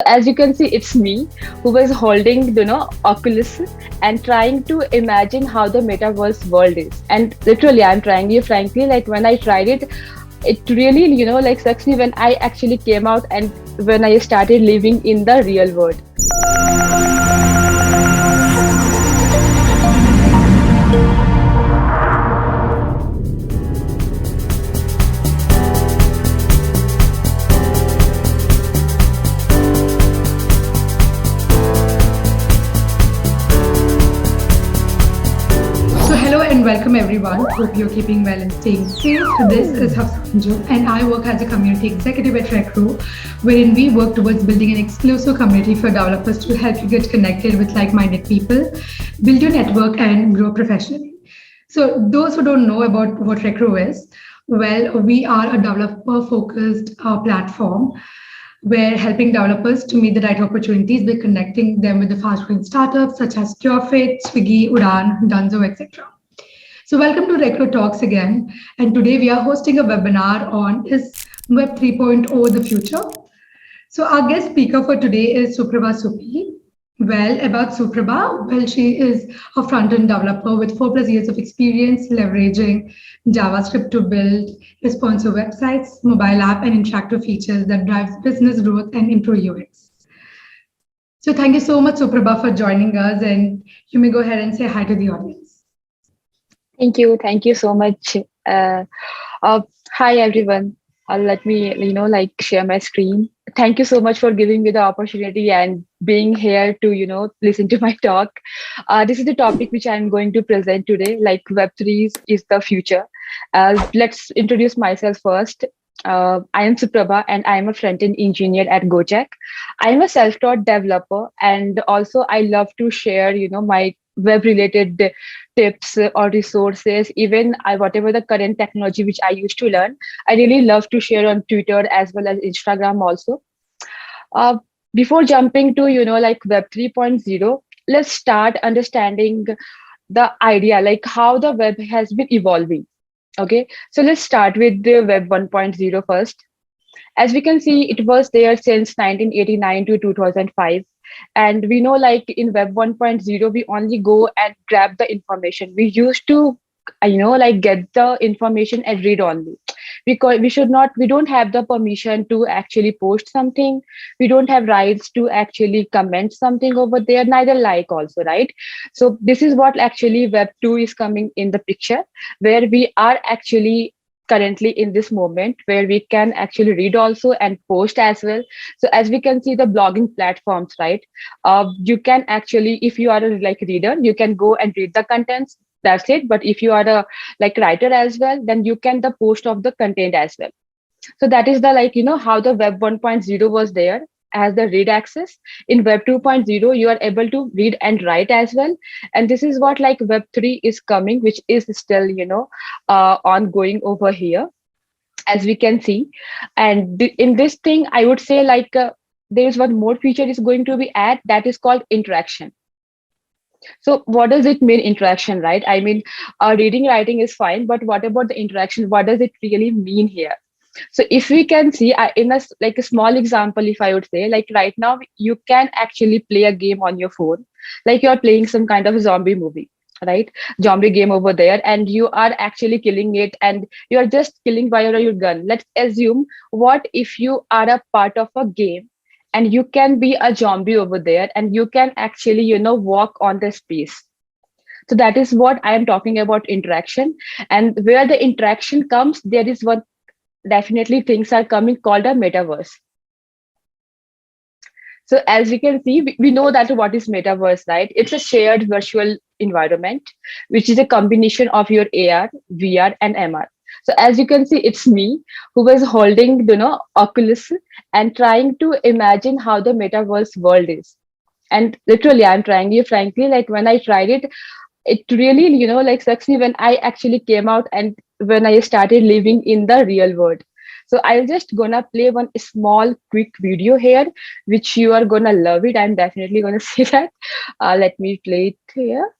As you can see, it's me who was holding, Oculus and trying to imagine how the metaverse world is. And literally, I'm trying you frankly, like when I tried it, it really, like sucks me when I actually came out and when I started living in the real world. So hello and welcome everyone. Hope you're keeping well and staying safe. This is Hafsanju and I work as a community executive at Recro, wherein we work towards building an exclusive community for developers to help you get connected with like-minded people, build your network and grow professionally. So those who don't know about what Recro is, well, we are a developer-focused platform we're helping developers to meet the right opportunities by connecting them with the fast-growing startups such as CureFit, Swiggy, Udan, Dunzo, etc. So welcome to Recro Talks again. And today we are hosting a webinar on Is Web 3.0 the future? So our guest speaker for today is Suprabha Supi. Well, about Suprabha, well, she is a front-end developer with 4+ years of experience leveraging JavaScript to build responsive websites, mobile app, and interactive features that drives business growth and improve UX. So thank you so much, Suprabha, for joining us, and you may go ahead and say hi to the audience. Thank you. Thank you so much. Uh, uh, Hi, everyone. Let me, share my screen. Thank you so much for giving me the opportunity and being here to, listen to my talk. This is the topic which I'm going to present today, like Web3 is the future. Let's introduce myself first. I am Suprabha and I am a front-end engineer at Gojek. I am a self-taught developer and also I love to share, my web-related tips or resources, even whatever the current technology which I used to learn. I really love to share on Twitter as well as Instagram also. Uh, Before jumping to, like Web 3.0, let's start understanding the idea, like how the web has been evolving. Okay, so let's start with the Web 1.0 first. As we can see, it was there since 1989 to 2005. And we know, like in Web 1.0, we only go and grab the information. We used to, like get the information and read only. Because we don't have the permission to actually post something. We don't have rights to actually comment something over there, neither like also, right? So this is what actually Web 2 is coming in the picture, where we are actually currently in this moment where we can actually read also and post as well. So as we can see the blogging platforms, right? You can actually, if you are a like reader, you can go and read the contents. That's it. But if you are a like writer as well, then you can the post of the content as well. So that is the like, how the Web 1.0 was there as the read access. In Web 2.0, you are able to read and write as well. And this is what like Web 3 is coming, which is still, ongoing over here, as we can see. And in this thing, I would say like there is one more feature is going to be added, that is called interaction. So what does it mean interaction, right? I mean, reading, writing is fine, but what about the interaction? What does it really mean here? So if we can see in like a small example, if I would say, like right now, you can actually play a game on your phone, like you're playing some kind of zombie movie, right? Zombie game over there, and you are actually killing it, and you're just killing via your gun. Let's assume, what if you are a part of a game and you can be a zombie over there and you can actually, walk on the space. So that is what I am talking about interaction. And where the interaction comes, there is one definitely things are coming called a metaverse. So as you can see, we know that what is metaverse, right? It's a shared virtual environment, which is a combination of your AR, VR, and MR. So as you can see, it's me who was holding, Oculus and trying to imagine how the metaverse world is. And literally, I'm trying you frankly, like when I tried it, it really, like sucks me when I actually came out and when I started living in the real world. So I'll just gonna play one small quick video here, which you are gonna love it. I'm definitely gonna say that. Let me play it here.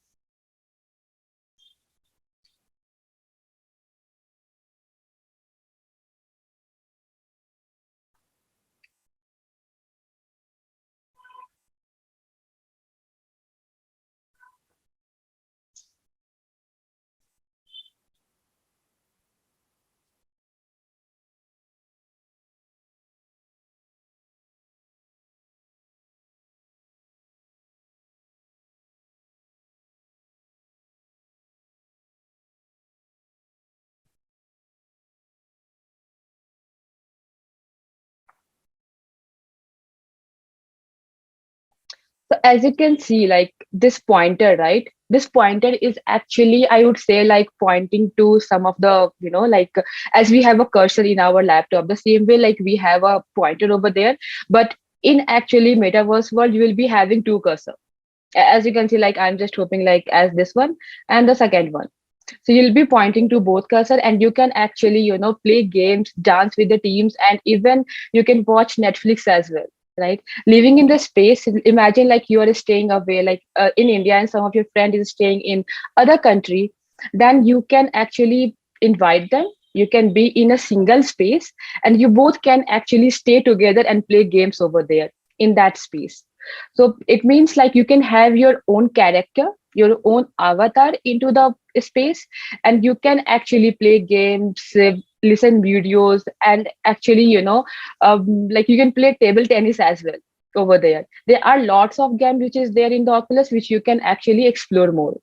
So as you can see, like this pointer, right? This pointer is actually, I would say, like pointing to some of the, like as we have a cursor in our laptop, the same way, like we have a pointer over there. But in actually metaverse world, you will be having two cursor. As you can see, like I'm just hoping like as this one and the second one. So you'll be pointing to both cursor and you can actually, play games, dance with the teams, and even you can watch Netflix as well, right? Living in the space, imagine like you are staying away, like in India, and some of your friend is staying in other country, then you can actually invite them. You can be in a single space and you both can actually stay together and play games over there in that space. So it means like you can have your own character, your own avatar into the space, and you can actually play games, listen videos, and actually, like you can play table tennis as well over there. There are lots of games which is there in the Oculus which you can actually explore more.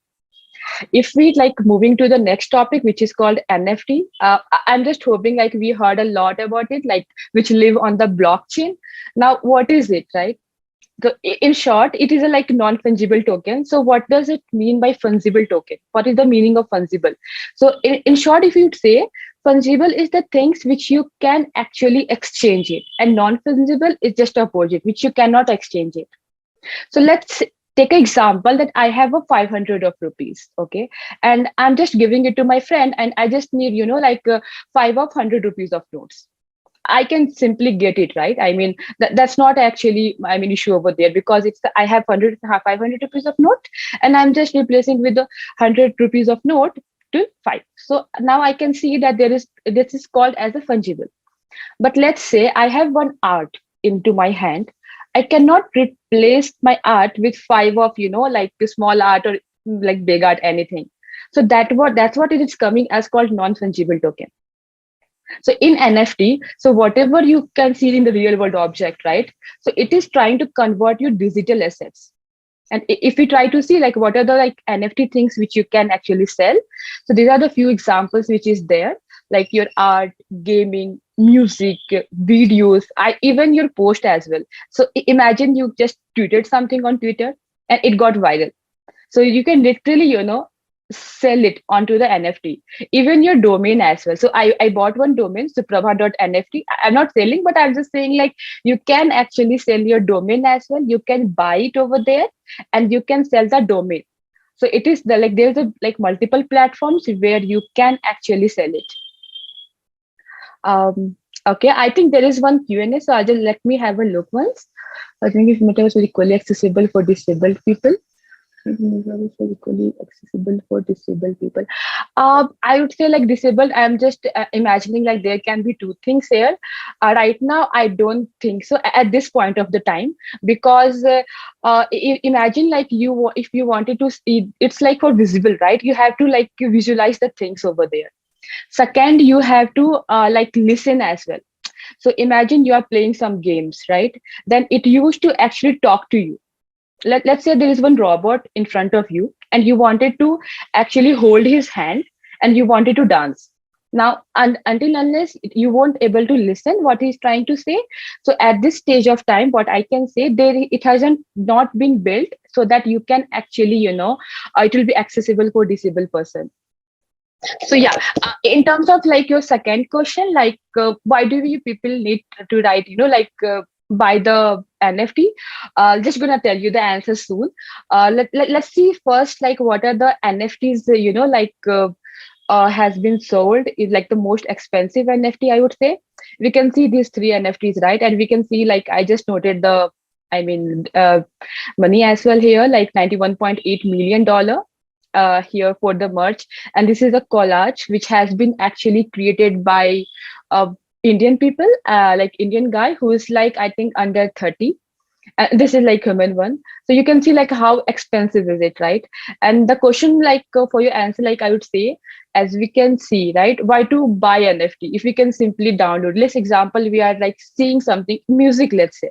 If we like moving to the next topic, which is called NFT, I'm just hoping like we heard a lot about it, like which live on the blockchain. Now, what is it, right? So in short, it is a like non-fungible token. So what does it mean by fungible token? What is the meaning of fungible? So in short, if you'd say fungible is the things which you can actually exchange it, and non-fungible is just opposite, which you cannot exchange it. So let's take an example that I have a 500 of rupees, okay, and I'm just giving it to my friend, and I just need, like five of 100 rupees of notes. I can simply get it, right? I mean, that's not actually, I mean, issue over there because it's I have 500 rupees of note, and I'm just replacing with the 100 rupees of note to five. So now I can see that this is called as a fungible. But let's say I have one art into my hand. I cannot replace my art with five of, like the small art or like big art, anything. So that's what it is coming as called non-fungible token. So in NFT, so whatever you can see in the real world object, right? So it is trying to convert your digital assets. And if we try to see like what are the like NFT things which you can actually sell, so these are the few examples which is there, like your art, gaming, music, videos, even your post as well. So imagine you just tweeted something on Twitter and it got viral. So you can literally, sell it onto the NFT, even your domain as well. So I bought one domain, suprabha.nft. I'm not selling, but I'm just saying like you can actually sell your domain as well. You can buy it over there and you can sell the domain. So it is the like there's a like multiple platforms where you can actually sell it. Okay, I think there is one Q&A, so I'll just let me have a look once. I think if Metaverse is equally accessible for disabled people. Metaverse is equally accessible for disabled people. I would say like disabled. I'm just imagining like there can be two things here. Right now, I don't think so at this point of the time because imagine like if you wanted to see, it's like for visible, right? You have to like visualize the things over there. Second, you have to like listen as well. So imagine you are playing some games, right? Then it used to actually talk to you. Let's say there is one robot in front of you and you wanted to actually hold his hand and you wanted to dance. Now, until unless you won't able to listen what he's trying to say. So at this stage of time, what I can say, it hasn't not been built so that you can actually, it will be accessible for disabled person. So yeah, in terms of like your second question, like why do we people need to write, buy the NFT? Just gonna tell you the answer soon. Let's see first, like what are the NFTs, has been sold is like the most expensive NFT, I would say. We can see these three NFTs, right? And we can see like I just noted the, I mean, money as well here, like $91.8 million here for the merch. And this is a collage which has been actually created by uh, Indian people, like Indian guy who is like I think under 30. This is like human one. So you can see like how expensive is it, right? And the question like for your answer, like I would say, as we can see, right? Why to buy NFT? If we can simply download, let's example, we are like seeing something music, let's say.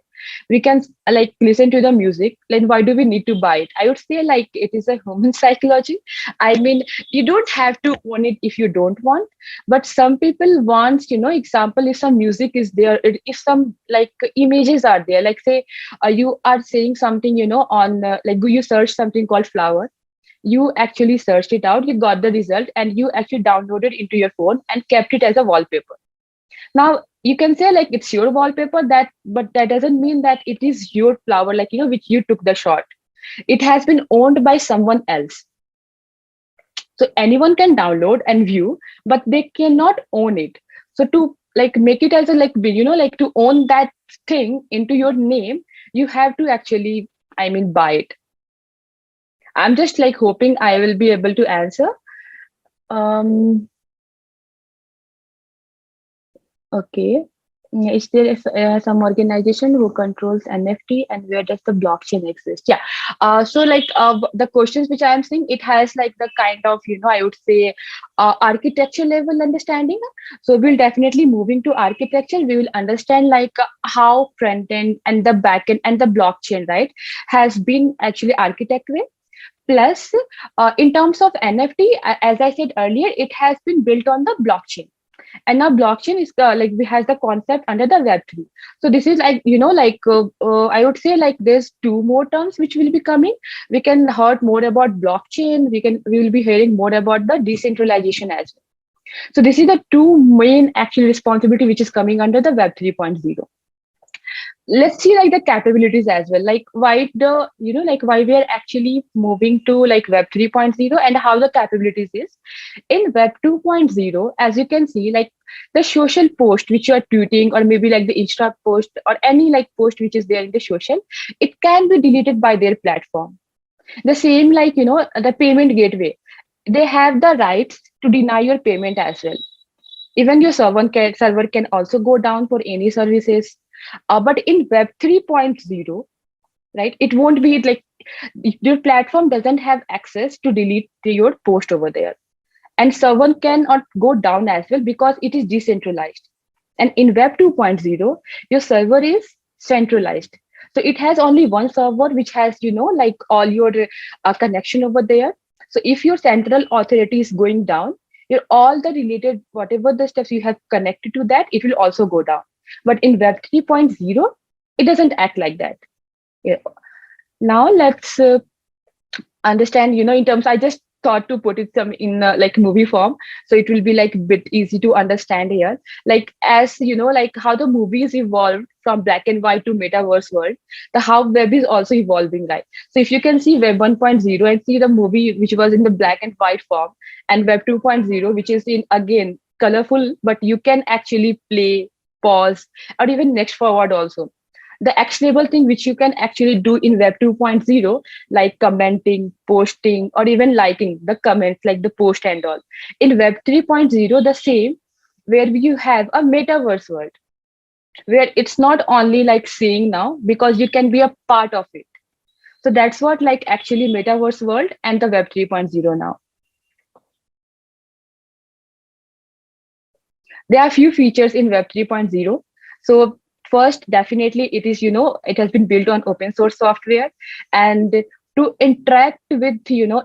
We can like listen to the music. Then why do we need to buy it? I would say like it is a human psychology. I mean, you don't have to own it if you don't want, but some people want, example, if some music is there, if some like images are there, like say you are saying something, on like you search something called flower, you actually searched it out, you got the result, and you actually downloaded into your phone and kept it as a wallpaper. Now you can say like it's your wallpaper, that but that doesn't mean that it is your flower, like which you took the shot. It has been owned by someone else. So anyone can download and view, but they cannot own it. So to like make it as a like like to own that thing into your name, you have to actually, I mean, buy it. I'm just like hoping I will be able to answer. um Okay. Is there some organization who controls NFT, and where does the blockchain exist? Yeah. So like the questions which I am saying, it has like the kind of, I would say architecture level understanding. So we'll definitely moving to architecture. We will understand like how front end and the back end and the blockchain, right, has been actually architected. Plus, in terms of NFT, as I said earlier, it has been built on the blockchain, and now blockchain is like we has the concept under the web3. So this is like like I would say like there's two more terms which will be coming. We can heard more about blockchain, we will be hearing more about the decentralization as well. So this is the two main actual responsibility which is coming under the web 3.0. Let's see like the capabilities as well, like why the like why we are actually moving to like web 3.0 and how the capabilities is. In web 2.0, as you can see, like the social post which you are tweeting, or maybe like the insta post, or any like post which is there in the social, it can be deleted by their platform. The same like the payment gateway, they have the rights to deny your payment as well. Even your server can also go down for any services. But in web 3.0, right, it won't be like your platform doesn't have access to delete your post over there, and server cannot go down as well because it is decentralized. And in web 2.0, your server is centralized, so it has only one server which has like all your connection over there. So if your central authority is going down, your all the related whatever the steps you have connected to that, it will also go down. But in web 3.0, it doesn't act like that. Yeah. Now let's understand, in terms, I just thought to put it some in like movie form, so it will be like bit easy to understand here. Like as like how the movies evolved from black and white to metaverse world, the how web is also evolving, right? So if you can see web 1.0 and see the movie which was in the black and white form, and web 2.0 which is in again colorful, but you can actually play, pause, or even next forward also. The actionable thing which you can actually do in web 2.0, like commenting, posting, or even liking the comments, like the post and all. In web 3.0, the same, where you have a metaverse world, where it's not only like seeing now, because you can be a part of it. So that's what like actually metaverse world and the web 3.0 now. There are few features in web 3.0. So first, definitely it is, it has been built on open source software. And to interact with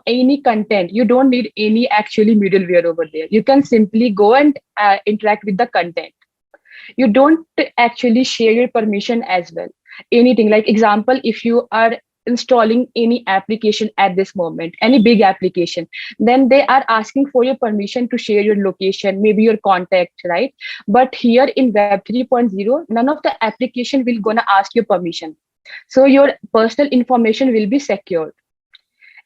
any content, you don't need any actually middleware over there. You can simply go and interact with the content. You don't actually share your permission as well. Anything like example, if you are installing any application at this moment, any big application, then they are asking for your permission to share your location, maybe your contact, right? But here in web 3.0, none of the application will gonna ask your permission, so your personal information will be secured.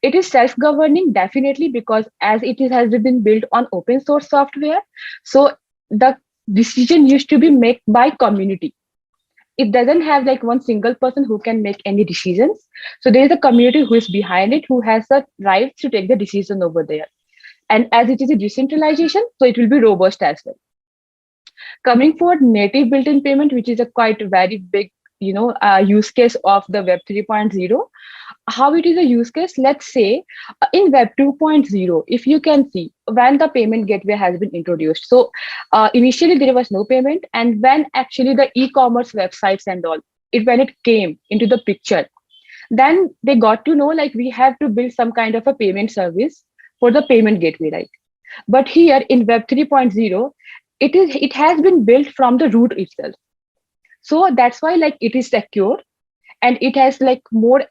It is self-governing, definitely, because as has been built on open source software, so the decision used to be made by community. It doesn't have like one single person who can make any decisions. So there is a community who is behind it, who has the rights to take the decision over there. And as it is a decentralization, so it will be robust as well. Coming for native built-in payment, which is a quite very big use case of the web 3.0. How it is a use case, let's say in web 2.0, if you can see when the payment gateway has been introduced. So initially there was no payment, and when actually the e-commerce websites and all, when it came into the picture, then they got to know like we have to build some kind of a payment service for the payment gateway, right? But here in Web 3.0, it has been built from the root itself. So that's why like it is secure, and it has like more,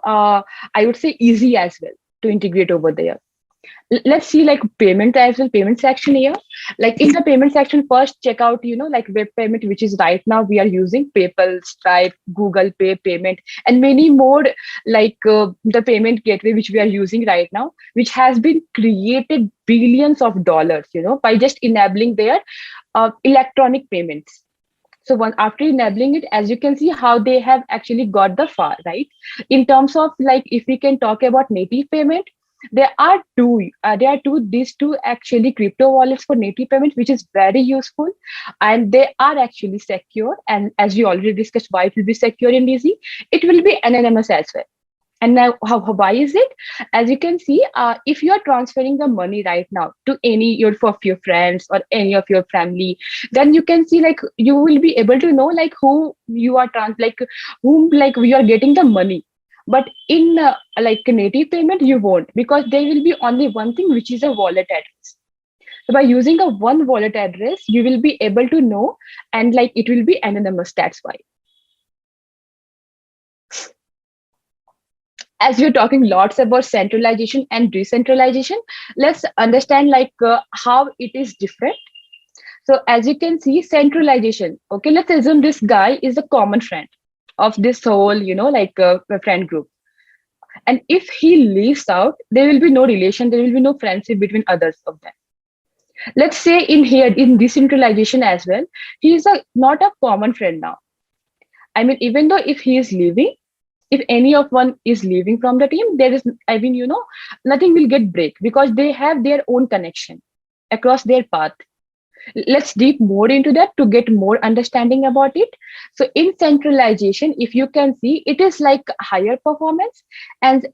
I would say easy as well to integrate over there. Let's see like payment as well, payment section here. Like in the payment section, first check out, like web payment, which is right now we are using PayPal, Stripe, Google Pay payment, and many more, like the payment gateway which we are using right now, which has been created billions of dollars, by just enabling their electronic payments. So one after enabling it, as you can see how they have actually got the far, right? In terms of like, if we can talk about native payment, these two actually crypto wallets for native payment, which is very useful, and they are actually secure. And as we already discussed, why it will be secure and easy, it will be anonymous as well. And now, why is it? As you can see, if you are transferring the money right now to any of your friends or any of your family, then you can see like you will be able to know like who you are like whom like we are getting the money. But in like native payment, you won't, because there will be only one thing, which is a wallet address. So by using a one wallet address, you will be able to know, and like it will be anonymous. That's why. As we're talking lots about centralization and decentralization, let's understand like how it is different. So as you can see, centralization, okay, let's assume this guy is a common friend of this whole, like friend group. And if he leaves out, there will be no relation, there will be no friendship between others of them. Let's say in here, in decentralization as well, he is not a common friend now. I mean, even though if he is leaving, if any of one is leaving from the team, there is, I mean, nothing will get break, because they have their own connection across their path. Let's deep more into that to get more understanding about it. So in centralization, if you can see, it is like higher performance, and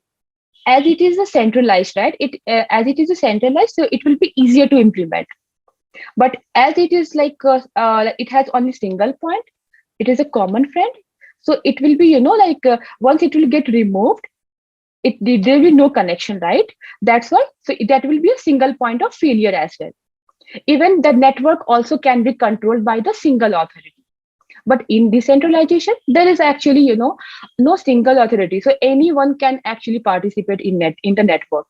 as it is a centralized, right? As it is a centralized, so it will be easier to implement. But as it is like it has only single point, it is a common friend. So it will be, like once it will get removed, there will be no connection, right? That's why. So that will be a single point of failure as well. Even the network also can be controlled by the single authority. But in decentralization, there is actually, no single authority. So anyone can actually participate in the network.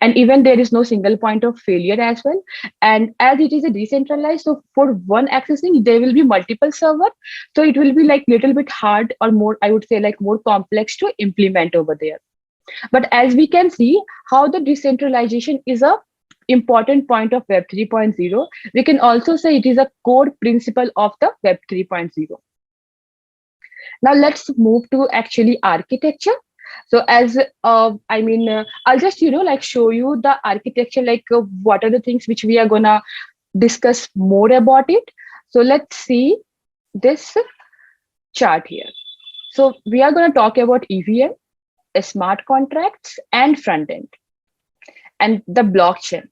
And even there is no single point of failure as well. And as it is a decentralized, so for one accessing, there will be multiple server. So it will be like little bit hard, or more, I would say like more complex to implement over there. But as we can see how the decentralization is a important point of Web 3.0, we can also say it is a core principle of the Web 3.0. Now let's move to actually architecture. So as I'll just like show you the architecture, like what are the things which we are gonna discuss more about it. So let's see this chart here. So we are gonna talk about EVM, smart contracts, and front end, and the blockchain.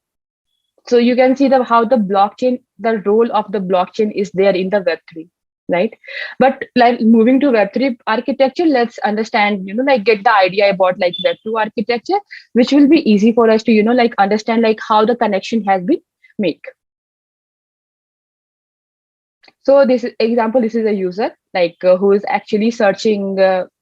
So you can see how the role of the blockchain is there in the Web3, right? But like moving to Web3 architecture, let's understand, like get the idea about like Web2 architecture, which will be easy for us to, like understand like how the connection has been made. So this example, this is a user like who is actually searching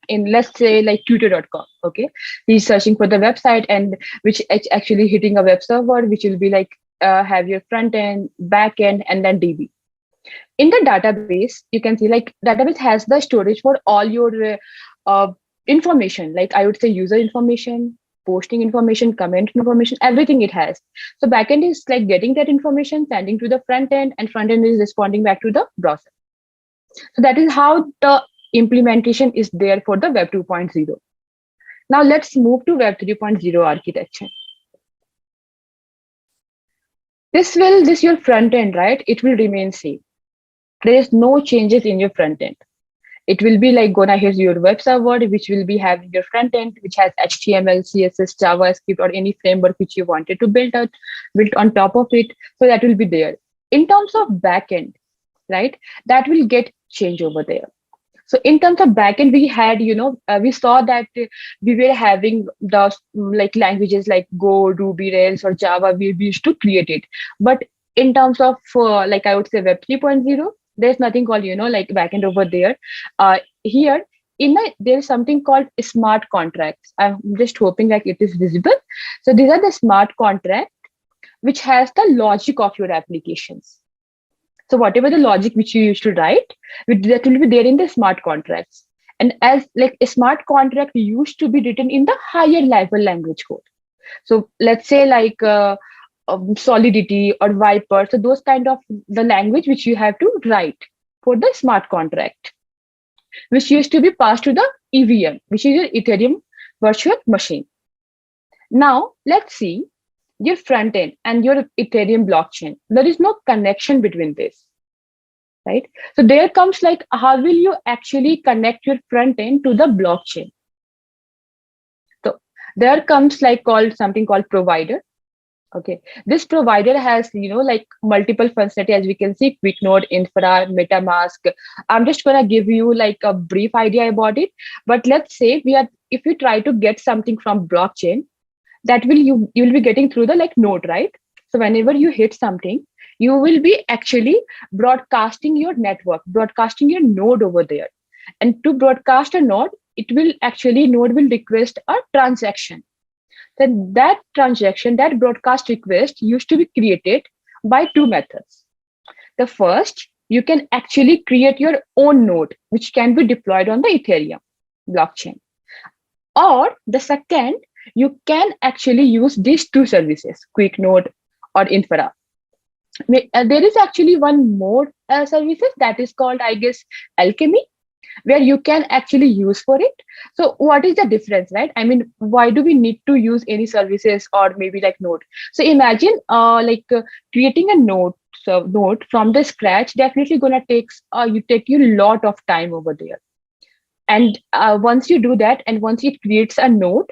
in, let's say like tutor.com. Okay, he's searching for the website, and which actually hitting a web server, which will be like have your front end, back end, and then DB. In the database, you can see like database has the storage for all your information, like I would say user information, posting information, comment information, everything it has. So backend is like getting that information, sending to the front end, and front end is responding back to the browser. So that is how the implementation is there for the Web 2.0. Now let's move to Web 3.0 architecture. This your front end, right? It will remain same. There is no changes in your front end. It will be like gonna here's your web server, which will be having your front end, which has HTML, CSS, JavaScript, or any framework which you wanted to build on top of it. So that will be there. In terms of backend, right? That will get changed over there. So in terms of backend, we had, we saw that we were having the like languages like Go, Ruby, Rails, or Java. We used to create it. But in terms of like I would say Web 3.0, there's nothing called like backend over there. Here there's something called smart contracts. I'm just hoping like it is visible. So these are the smart contracts which has the logic of your applications. So whatever the logic which you used to write, that will be there in the smart contracts. And as like a smart contract used to be written in the higher level language code. So let's say like Solidity or Viper. So those kind of the language which you have to write for the smart contract, which used to be passed to the EVM, which is your Ethereum virtual machine. Now let's see your front end and your Ethereum blockchain. There is no connection between this, right? So there comes like, how will you actually connect your front end to the blockchain? So there comes like called something called provider. Okay, this provider has like multiple functionality, as we can see: quick node, infra, metamask. I'm just gonna give you like a brief idea about it. But let's say if you try to get something from blockchain, that you'll be getting through the like node, right? So whenever you hit something, you will be actually broadcasting your network, broadcasting your node over there. And to broadcast a node, node will request a transaction. Then that transaction, that broadcast request used to be created by two methods. The first, you can actually create your own node, which can be deployed on the Ethereum blockchain. Or the second, you can actually use these two services, quick node or infra. There is actually one more services that is called, I guess, alchemy, where you can actually use for it. So what is the difference, right? I mean, why do we need to use any services or maybe like node? So imagine creating a node from the scratch, definitely gonna take you a lot of time over there. And once you do that, and once it creates a node,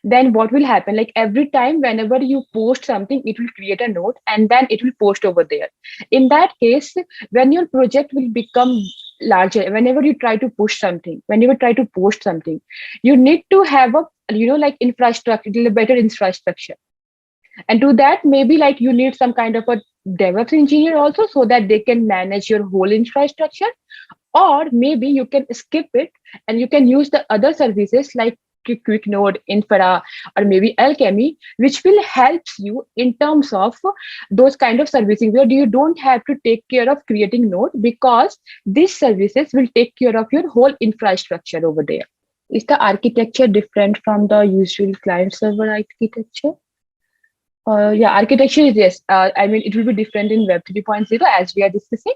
then what will happen, like every time whenever you post something, it will create a node and then it will post over there. In that case, when your project will become larger, whenever you try to push something, whenever you try to post something, you need to have a like infrastructure, better infrastructure. And to that, maybe like you need some kind of a DevOps engineer also, so that they can manage your whole infrastructure. Or maybe you can skip it and you can use the other services like quick node, infra, or maybe alchemy, which will help you in terms of those kind of servicing, where you don't have to take care of creating node, because these services will take care of your whole infrastructure over there. Is the architecture different from the usual client server architecture? Yeah, architecture is yes. I mean, it will be different in Web 3.0, as we are discussing.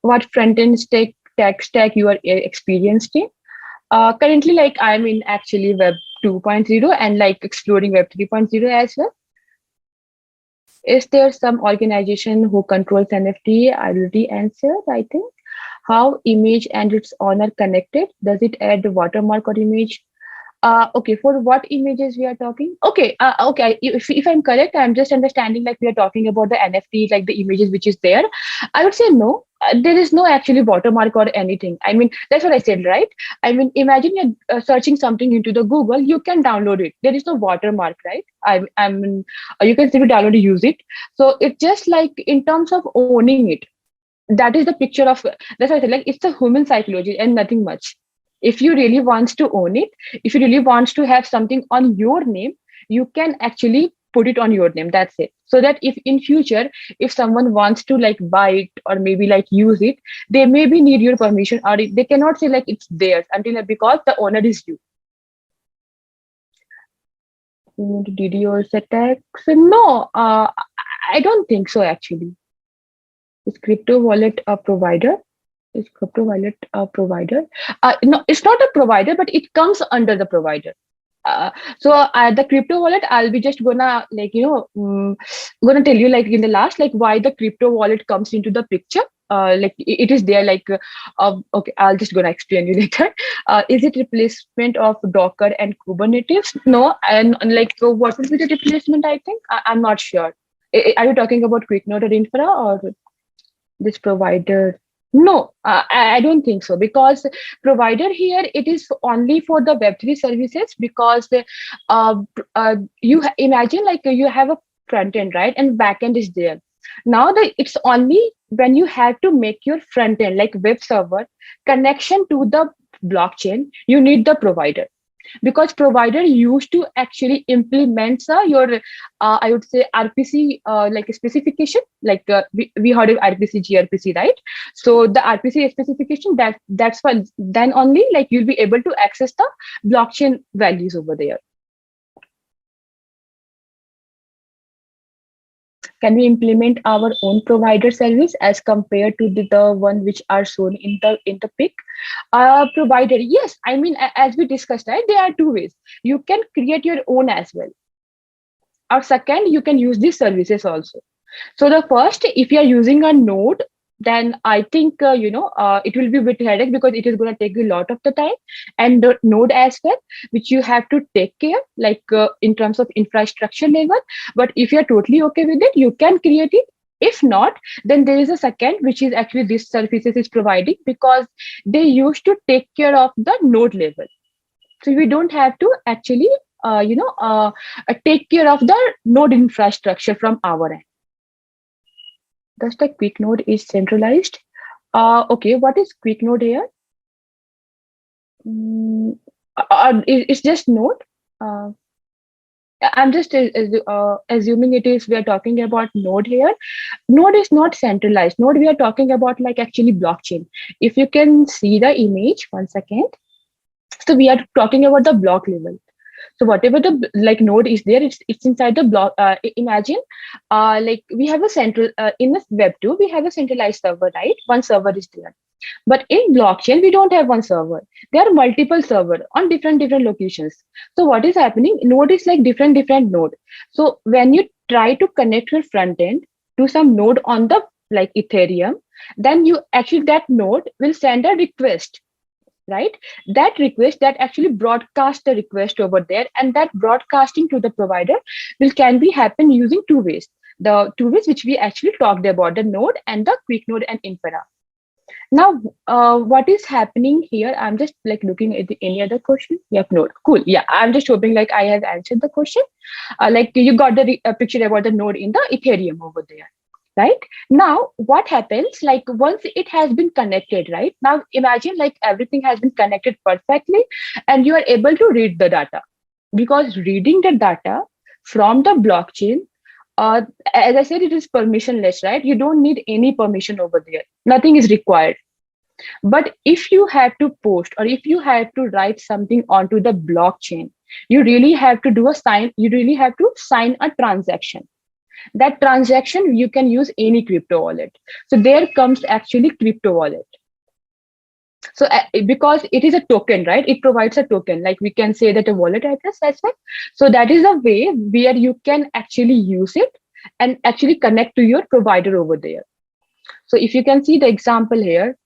What front end tech stack you are experienced in? Currently, like I'm in actually Web 2.0 and like exploring Web 3.0 as well. Is there some organization who controls NFT? I already answered, I think. How image and its owner connected? Does it add the watermark or image? Okay, for what images we are talking? Okay, okay. If I'm correct, I'm just understanding like we are talking about the NFT, like the images which is there. I would say no. There is no actually watermark or anything. I mean, that's what I said, right? I mean, imagine you're searching something into the Google, you can download it. There is no watermark, right? You can simply download and use it. So it's just like in terms of owning it, that is the picture of, that's what I said, like it's a human psychology and nothing much. If you really wants to own it, if you really wants to have something on your name, you can actually put it on your name. That's it. So that if in future, if someone wants to like buy it or maybe like use it, they maybe need your permission, or they cannot say like it's theirs until, because the owner is you. DDoS attacks? No, I don't think so actually. Is crypto wallet a provider? Is crypto wallet a provider? No, it's not a provider, but it comes under the provider. The crypto wallet, I'll be just gonna like gonna tell you like in the last, like why the crypto wallet comes into the picture. Like it is there, like okay, I'll just gonna explain you later. Is it replacement of Docker and Kubernetes? No, and like what will be the replacement? I think I'm not sure. Are you talking about QuickNode or Infra or this provider? No, I don't think so, because provider here, it is only for the Web3 services, because imagine like you have a front end, right, and back end is there. Now it's only when you have to make your front end like web server connection to the blockchain, you need the provider, because provider used to actually implement your I would say RPC, like a specification, like we heard of RPC grpc, right? So the RPC specification, that's why then only like you'll be able to access the blockchain values over there. Can we implement our own provider service as compared to the one which are shown in the pic? Provider, yes, I mean, as we discussed, right, there are two ways. You can create your own as well, or second, you can use these services also. So the first, if you are using a node, then I think it will be a bit headache, because it is going to take you a lot of the time, and the node as well, which you have to take care, like in terms of infrastructure level. But if you are totally okay with it, you can create it. If not, then there is a second, which is actually this services is providing, because they used to take care of the node level. So we don't have to actually take care of the node infrastructure from our end. Thus the quick node is centralized. Okay, what is quick node here? Mm, it's just node. uh, I'm just assuming it is, we are talking about node here. Node is not centralized. Node, we are talking about like actually blockchain. If you can see the image, one second. So we are talking about the block level. So whatever the like node is there, it's inside the block. Imagine, like we have a central in the web 2, we have a centralized server, right? One server is there. But in blockchain, we don't have one server. There are multiple server on different locations. So what is happening? Node is like different node. So when you try to connect your front end to some node on the like Ethereum, then you actually, that node will send a request, right? That request, that actually broadcast the request over there, and that broadcasting to the provider will can be happen using two ways. The two ways which we actually talked about, the node and the quick node and infra. Now, what is happening here? I'm just like looking at any other question. Yep, node. Cool. Yeah, I'm just hoping like I have answered the question. Like you got the picture about the node in the Ethereum over there, right? Now, what happens? Like once it has been connected, right? Now, imagine like everything has been connected perfectly, and you are able to read the data, because reading the data from the blockchain, uh, as I said, it is permissionless, right? You don't need any permission over there. Nothing is required. But if you have to post, or if you have to write something onto the blockchain, you really have to do a sign. You really have to sign a transaction. That transaction, you can use any crypto wallet. So there comes actually crypto wallet. So because it is a token, right? It provides a token. Like we can say that a wallet address as well. So that is a way where you can actually use it and actually connect to your provider over there. So if you can see the example here,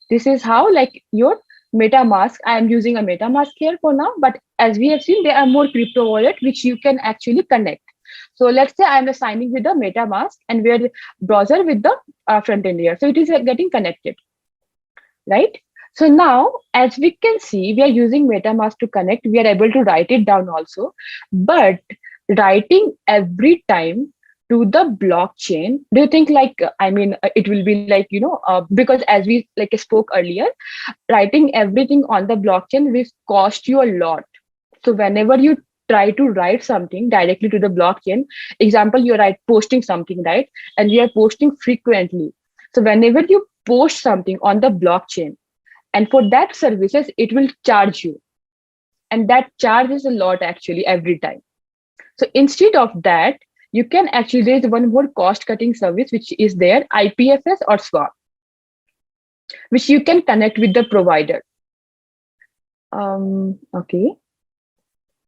this is how like your MetaMask. I am using a MetaMask here for now, but as we have seen, there are more crypto wallet which you can actually connect. So let's say I'm signing with the MetaMask, and we are browser with the front end here. So it is getting connected, right? So now, as we can see, we are using MetaMask to connect. We are able to write it down also, but writing every time to the blockchain, do you think like I mean it will be like because as we like spoke earlier, writing everything on the blockchain will cost you a lot. So whenever you try to write something directly to the blockchain, example, you're posting something, right? And we are posting frequently. So whenever you post something on the blockchain, and for that services, it will charge you. And that charge is a lot actually every time. So instead of that, you can actually raise one more cost cutting service, which is there, IPFS or swap, which you can connect with the provider. Okay.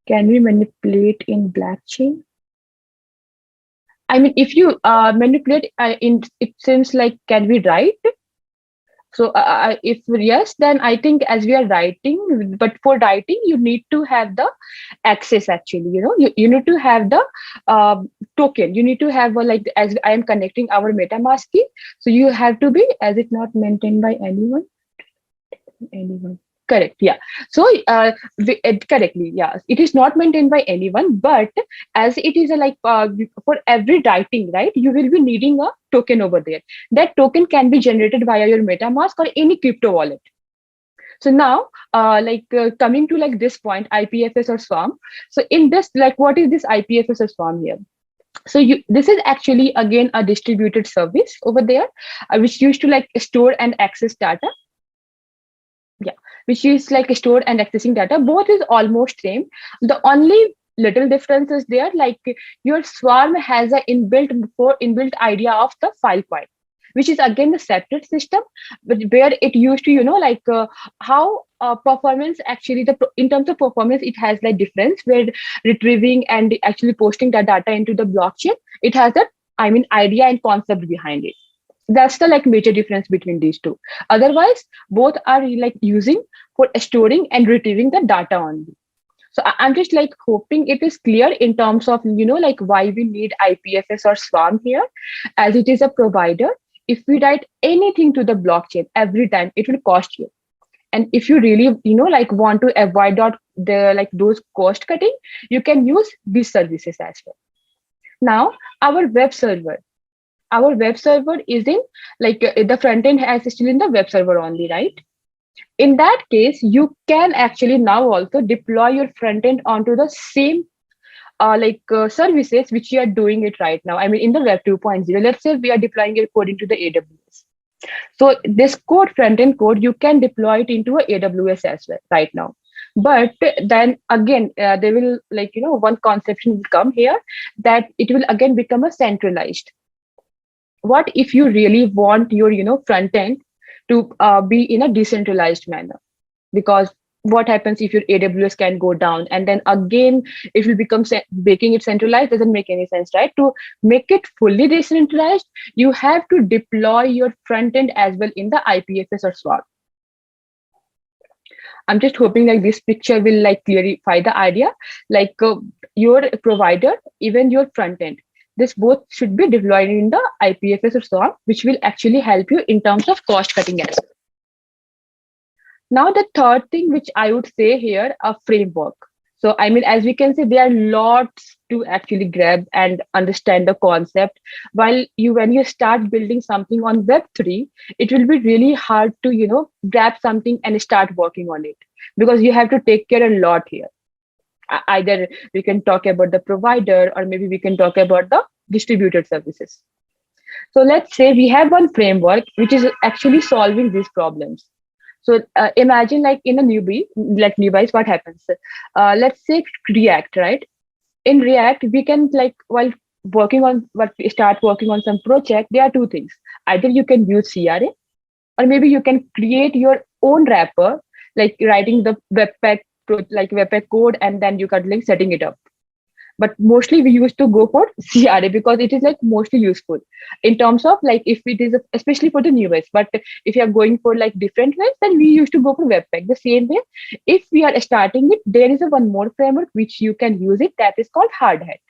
Can we manipulate in blockchain? I mean, if you manipulate in, it seems like, can we write? So if yes, then I think as we are writing, but for writing, you need to have the access actually, you need to have the token. You need to have like, as I am connecting our MetaMask key. So you have to be, as it not maintained by anyone. Correct, yeah. So correctly, yeah, it is not maintained by anyone, but as it is a, like for every writing, right, you will be needing a token over there. That token can be generated via your MetaMask or any crypto wallet. So now, coming to like this point, IPFS or swarm. So in this, like, what is this IPFS or swarm here? So this is actually again a distributed service over there, which used to like store and access data. Yeah, which is like stored and accessing data. Both is almost same. The only little difference is there, like your swarm has a inbuilt idea of the file point, which is again the separate system, but where it used to, how performance actually, in terms of performance, it has like difference where retrieving and actually posting the data into the blockchain, it has a, I mean, idea and concept behind it. That's the like major difference between these two. Otherwise, both are like using for storing and retrieving the data only. So I'm just like hoping it is clear in terms of, like why we need IPFS or swarm here, as it is a provider. If we write anything to the blockchain every time, it will cost you. And if you really, like want to avoid out the like those cost cutting, you can use these services as well. Now, our web server our web server is in, like the front end has still in the web server only, right? In that case, you can actually now also deploy your front end onto the same services which you are doing it right now. I mean, in the web 2.0, let's say we are deploying your code into the AWS. So this code, front end code, you can deploy it into a AWS as well right now. But then again, they will, like, one conception will come here, that it will again become a centralized. What if you really want your, front end to be in a decentralized manner? Because what happens if your AWS can go down, and then again it will become making it centralized doesn't make any sense, right? To make it fully decentralized, you have to deploy your front end as well in the IPFS or SWAT. I'm just hoping like this picture will like clarify the idea. Like your provider, even your front end, this both should be deployed in the IPFS or SWAT, which will actually help you in terms of cost cutting as well. Now, the third thing which I would say here, a framework. So, I mean, as we can see, there are lots to actually grab and understand the concept. While when you start building something on Web3, it will be really hard to, grab something and start working on it, because you have to take care a lot here. Either we can talk about the provider, or maybe we can talk about the distributed services. So let's say we have one framework which is actually solving these problems. So imagine like in a newbie, like newbies, what happens? Let's say React, right? In React, we can like, while start working on some project, there are two things. Either you can use CRA, or maybe you can create your own wrapper, like writing the Webpack code, and then you can like setting it up. But mostly we used to go for CRA because it is like mostly useful in terms of like, if it is especially for the newest. But if you are going for like different ways, then we used to go for Webpack. The same way, if we are starting it, there is a one more framework which you can use it, that is called Hardhat.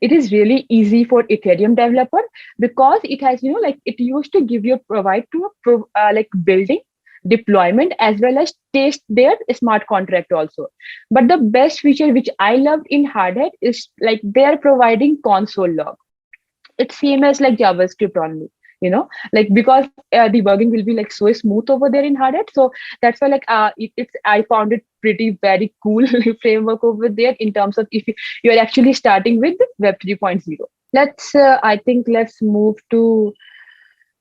It is really easy for Ethereum developer, because it has, like it used to give you provide to like building, deployment, as well as test their smart contract also. But the best feature which I loved in Hardhat is like they are providing console log. It's same as like JavaScript only, like because debugging will be like so smooth over there in Hardhat. So that's why like it's I found it pretty very cool framework over there, in terms of if you are actually starting with Web 3.0. Let's move to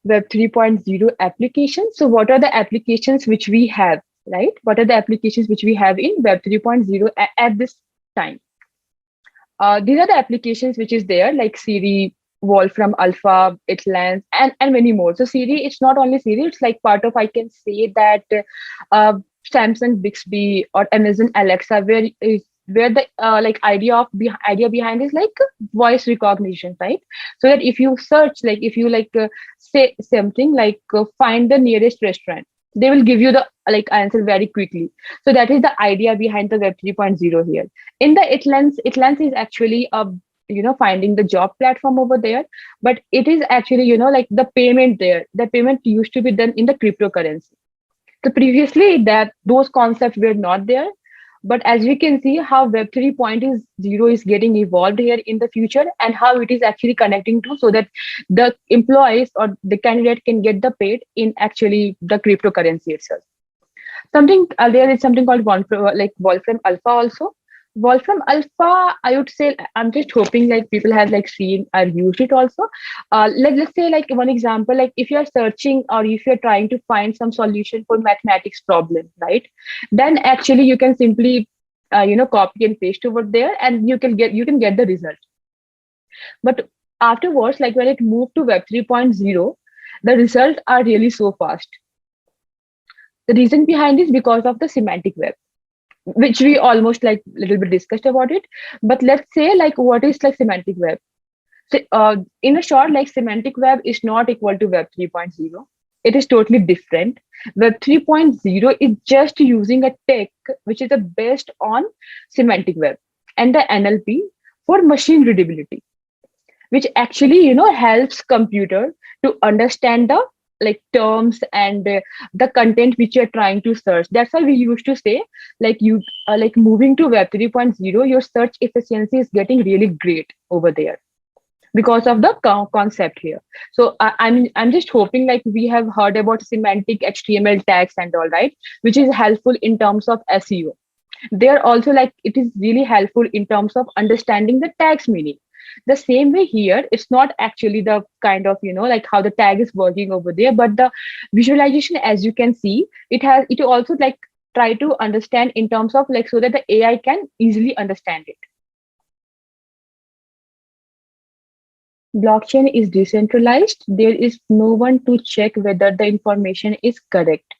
Web 3.0 applications. So what are the applications which we have, right? What are the applications which we have in Web 3.0 at this time? These are the applications which is there, like Siri, Wolfram Alpha, Itlands, and many more. So Siri, it's not only Siri, it's like part of, I can say that uh, Samsung Bixby or Amazon Alexa, where is where the like idea behind is like voice recognition, right? So that if you search, like if you like say something like find the nearest restaurant, they will give you the like answer very quickly. So that is the idea behind the Web 3.0 here. In the Itlens is actually a finding the job platform over there, but it is actually like the payment there. The payment used to be done in the cryptocurrency. So previously that those concepts were not there. But as we can see how Web 3.0 is getting evolved here in the future, and how it is actually connecting to, so that the employees or the candidate can get the paid in actually the cryptocurrency itself. Something there is something called Wolfram Alpha also. Wolfram Alpha, I would say, I'm just hoping like people have like seen or used it also. Let's say like one example, like if you're searching or if you're trying to find some solution for mathematics problem, right? Then actually you can simply copy and paste over there, and you can get the result. But afterwards, like when it moved to Web 3.0, the results are really so fast. The reason behind is because of the semantic web, which we almost like little bit discussed about it. But let's say like what is like semantic web. So in a short, like semantic web is not equal to Web 3.0. It is totally different. Web 3.0 is just using a tech which is the based on semantic web and the NLP for machine readability, which actually helps computer to understand the like terms and the content which you're trying to search. That's why we used to say like you like moving to Web 3.0, your search efficiency is getting really great over there because of the concept here. So I'm just hoping like we have heard about semantic HTML tags and all, right, which is helpful in terms of SEO. They're also like it is really helpful in terms of understanding the tags meaning. The same way here, it's not actually the kind of like how the tag is working over there, but the visualization, as you can see, it also like try to understand in terms of like so that the AI can easily understand it. Blockchain is decentralized. There is no one to check whether the information is correct.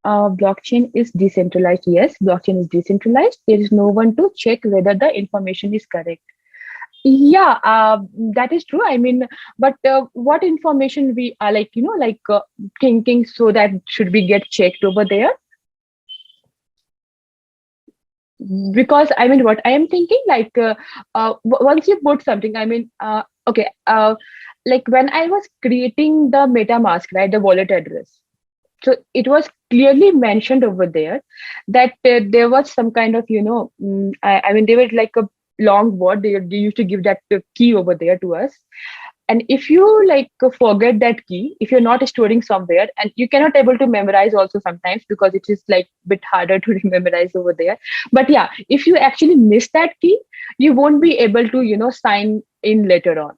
Blockchain is decentralized. Yes, blockchain is decentralized. There is no one to check whether the information is correct. Yeah, that is true. I mean, but what information we are like, thinking so that should we get checked over there? Because I mean, what I am thinking, like, once you put something, I mean, okay, like when I was creating the MetaMask, right, the wallet address. So it was clearly mentioned over there that there was some kind of I mean they were like a long word. They used to give that key over there to us, and if you like forget that key, if you're not storing somewhere, and you cannot able to memorize also sometimes because it is like bit harder to memorize over there. But yeah, if you actually miss that key, you won't be able to sign in later on.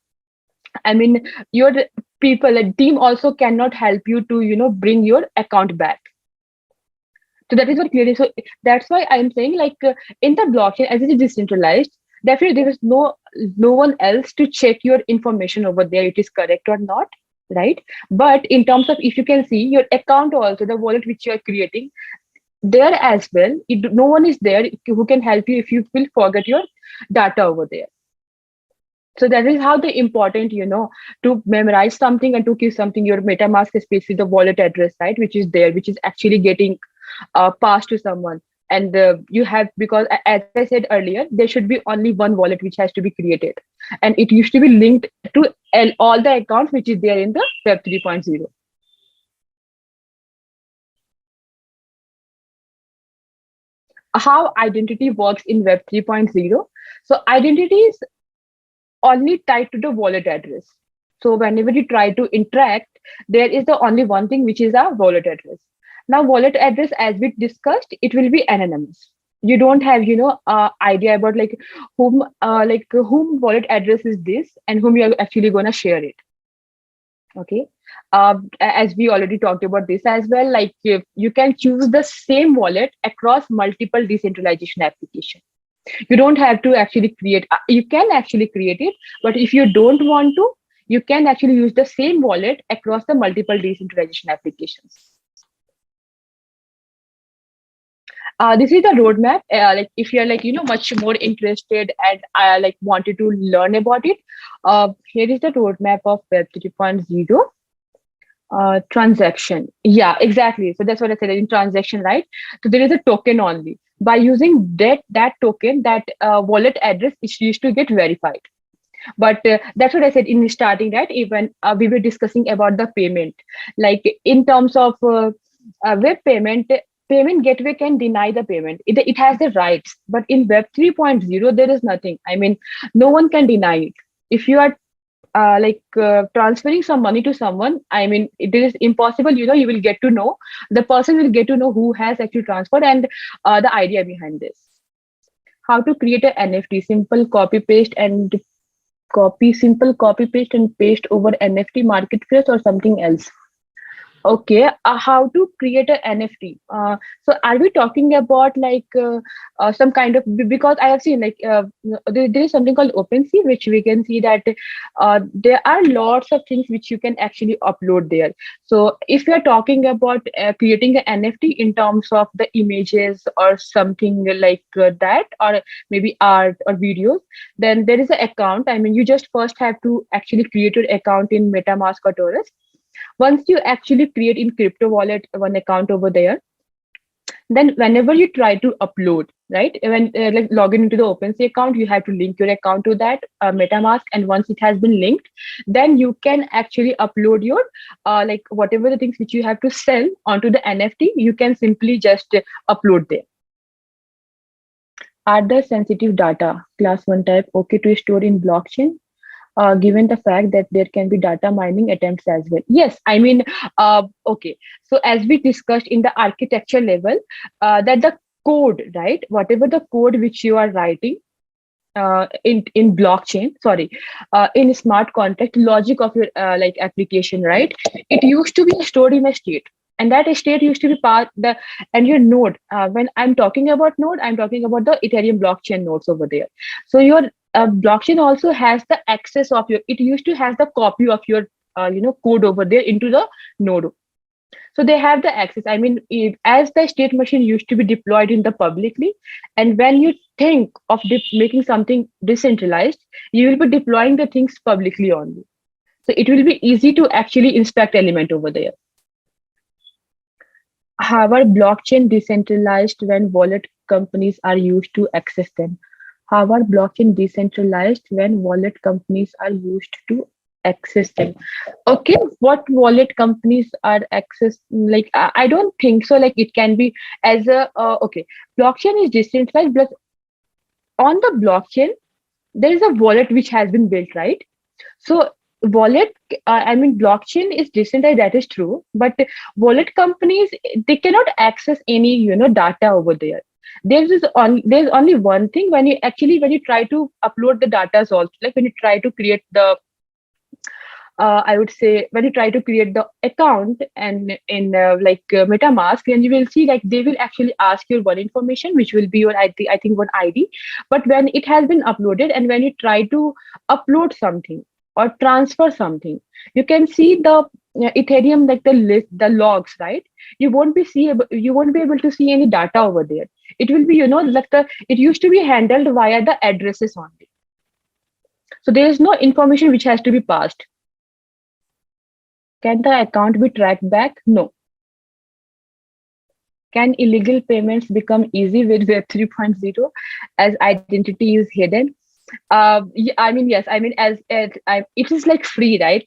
I mean, your people, a team also cannot help you to, bring your account back. So that is what clearly. So that's why I'm saying, like, in the blockchain, as it is decentralized, definitely there is no one else to check your information over there. It is correct or not, right? But in terms of if you can see your account also, the wallet which you are creating there as well, no one is there who can help you if you will forget your data over there. So that is how the important to memorize something and to keep something, your MetaMask, especially the wallet address, right, which is there, which is actually getting passed to someone. And you have, because as I said earlier, there should be only one wallet which has to be created, and it used to be linked to all the accounts which is there in the Web 3.0. How identity works in Web 3.0. So identity is only tied to the wallet address. So whenever you try to interact, there is the only one thing which is a wallet address. Now, wallet address, as we discussed, it will be anonymous. You don't have, idea about like whom wallet address is this and whom you're actually gonna share it. Okay. As we already talked about this as well, like if you can choose the same wallet across multiple decentralization applications. You don't have to actually create, you can actually create it, but if you don't want to, you can actually use the same wallet across the multiple decentralization applications. This is the roadmap. Like if you're like much more interested and like wanted to learn about it, here is the roadmap of Web 3.0. Transaction. Yeah, exactly. So that's what I said in transaction, right? So there is a token only. By using that token, that wallet address is used to get verified. But that's what I said in starting, right? Even we were discussing about the payment, like in terms of web payment. Payment gateway can deny the payment. It has the rights, but in Web 3.0, there is nothing. I mean, no one can deny it. If you are transferring some money to someone, I mean, it is impossible. You will get to know, the person will get to know who has actually transferred, and the idea behind this. How to create an NFT? Simple copy paste and paste over NFT marketplace or something else. Okay, how to create an NFT? So, are we talking about some kind of, because I have seen there is something called OpenSea, which we can see that there are lots of things which you can actually upload there. So, if you are talking about creating an NFT in terms of the images or something like that, or maybe art or videos, then there is an account. I mean, you just first have to actually create your account in MetaMask or Taurus. Once you actually create in crypto wallet one account over there, then whenever you try to upload, right, when like log in into the OpenSea account, you have to link your account to that MetaMask, and once it has been linked, then you can actually upload your like whatever the things which you have to sell onto the NFT, you can simply just upload there. Are the sensitive data class 1 type okay to store in blockchain, given the fact that there can be data mining attempts as well? Yes, I mean, okay. So as we discussed in the architecture level, that the code, right? Whatever the code which you are writing in blockchain, sorry, in smart contract logic of your like application, right? It used to be stored in a state. And that state used to be part the and your node. When I'm talking about node, I'm talking about the Ethereum blockchain nodes over there. So your blockchain also has the access of your. It used to have the copy of your code over there into the node. So they have the access. I mean, as the state machine used to be deployed in the publicly, and when you think of making something decentralized, you will be deploying the things publicly only. So it will be easy to actually inspect element over there. However, blockchain decentralized when wallet companies are used to access them. However, blockchain decentralized when wallet companies are used to access them. Okay, what wallet companies are access, like I don't think so. Like it can be as a okay, blockchain is decentralized, but on the blockchain there is a wallet which has been built, right? So wallet, I mean, blockchain is decentralized. That is true, but wallet companies, they cannot access any data over there. There's only one thing. When you try to upload the data, also like when you try to create the I would say when you try to create the account and in MetaMask, then you will see like they will actually ask your one information, which will be your I think one ID. But when it has been uploaded and when you try to upload something or transfer something, you can see the Ethereum, like the list, the logs, right? You won't be able to see any data over there. It will be like it used to be handled via the addresses only. So there is no information which has to be passed. Can the account be tracked back? No. Can illegal payments become easy with Web 3.0 as identity is hidden? I mean, yes. I mean, it is like free, right?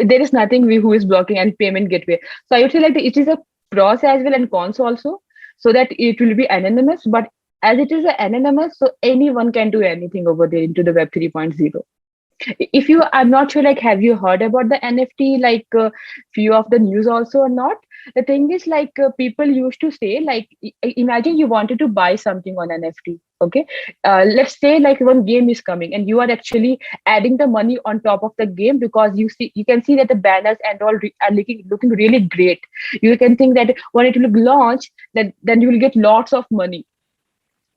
There is nothing who is blocking and payment gateway. So I would say like it is a pros as well and cons also, so that it will be anonymous. But as it is anonymous, so anyone can do anything over there into the Web 3.0. If you, I'm not sure, like have you heard about the NFT, like few of the news also or not? The thing is like people used to say like imagine you wanted to buy something on NFT. Okay, let's say like one game is coming and you are actually adding the money on top of the game because you can see that the banners and all are looking really great. You can think that when it will launch, that then you will get lots of money.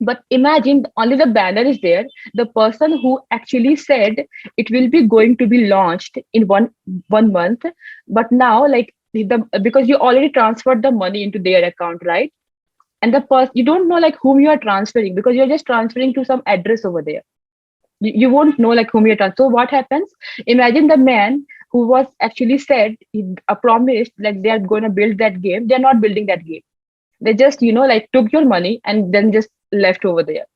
But imagine only the banner is there. The person who actually said it will be going to be launched in one month, but now like because you already transferred the money into their account, right? and the person, you don't know like whom you are transferring, because you're just transferring to some address over there. You won't know like whom you're transferring. So what happens, imagine the man who was actually said, promised like they are going to build that game, they're not building that game. They just like took your money and then just left over there.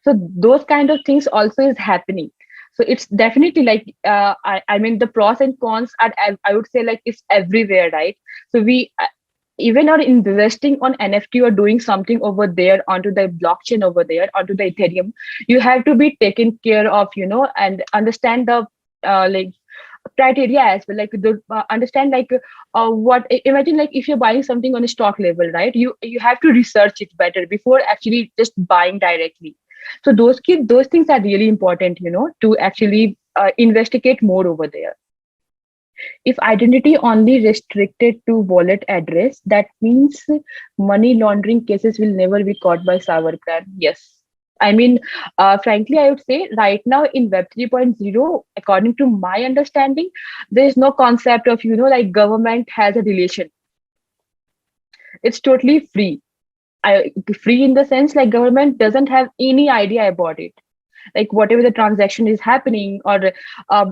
So those kind of things also is happening. So it's definitely like I mean the pros and cons are, I would say, like it's everywhere, right? So we even are investing on NFT or doing something over there onto the blockchain over there onto the Ethereum, you have to be taken care of, and understand the like criteria as well, like the understand like what imagine like if you're buying something on a stock level, right? You have to research it better before actually just buying directly. So those things are really important, to actually investigate more over there. If identity only restricted to wallet address, that means money laundering cases will never be caught by cybercrime. Yes. I mean, frankly, I would say right now in Web 3.0, according to my understanding, there is no concept of, like government has a relation. It's totally free. Free in the sense like government doesn't have any idea about it, like whatever the transaction is happening, or